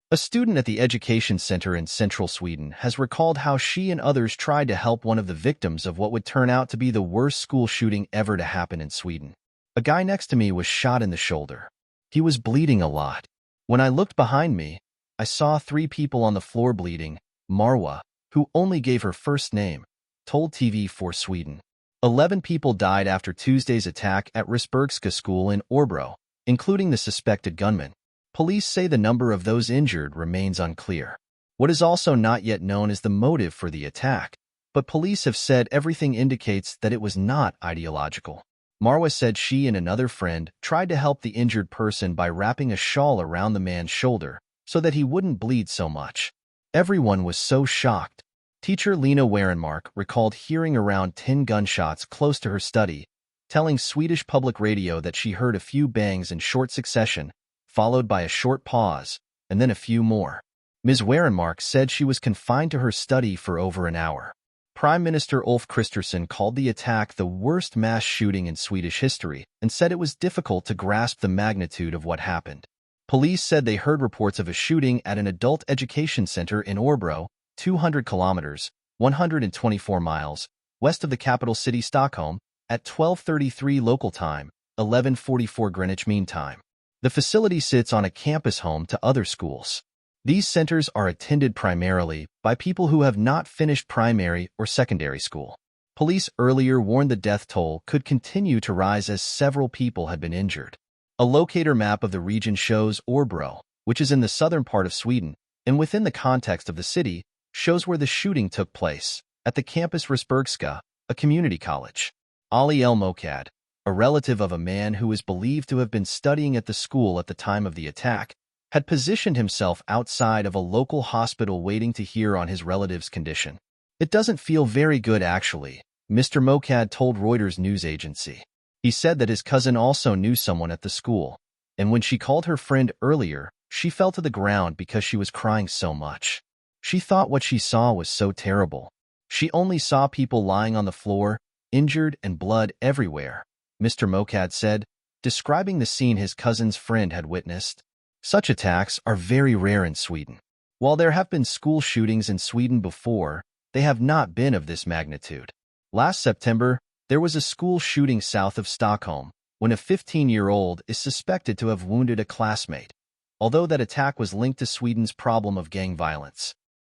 A student at the education center in central Sweden has recalled how she and others tried to help one of the victims of what would turn out to be the worst school shooting ever to happen in Sweden. A guy next to me was shot in the shoulder. He was bleeding a lot. When I looked behind me, I saw 3 people on the floor bleeding. Marwa, who only gave her first name, told TV4 Sweden. 11 people died after Tuesday's attack at Risbergska School in Örebro, including the suspected gunman. Police say the number of those injured remains unclear. What is also not yet known is the motive for the attack, but police have said everything indicates that it was not ideological. Marwa said she and another friend tried to help the injured person by wrapping a shawl around the man's shoulder so that he wouldn't bleed so much. Everyone was so shocked. Teacher Lena Warenmark recalled hearing around 10 gunshots close to her study, telling Swedish public radio that she heard a few bangs in short succession, followed by a short pause, and then a few more. Ms. Warenmark said she was confined to her study for over an hour. Prime Minister Ulf Kristersson called the attack the worst mass shooting in Swedish history and said it was difficult to grasp the magnitude of what happened. Police said they heard reports of a shooting at an adult education center in Örebro, 200 kilometers, 124 miles, west of the capital city Stockholm, at 12:33 local time, 11:44 Greenwich Mean Time. The facility sits on a campus home to other schools. These centers are attended primarily by people who have not finished primary or secondary school. Police earlier warned the death toll could continue to rise as several people had been injured. A locator map of the region shows Örebro, which is in the southern part of Sweden, and within the context of the city, shows where the shooting took place, at the campus Risbergska, a community college. Ali El Mokad, a relative of a man who is believed to have been studying at the school at the time of the attack, had positioned himself outside of a local hospital waiting to hear on his relative's condition. "It doesn't feel very good, actually," Mr. Mokad told Reuters news agency. He said that his cousin also knew someone at the school, and when she called her friend earlier, she fell to the ground because she was crying so much. She thought what she saw was so terrible. She only saw people lying on the floor, injured and blood everywhere, Mr. Mokad said, describing the scene his cousin's friend had witnessed. Such attacks are very rare in Sweden. While there have been school shootings in Sweden before, they have not been of this magnitude. Last September, there was a school shooting south of Stockholm, when a 15-year-old is suspected to have wounded a classmate, although that attack was linked to Sweden's problem of gang violence.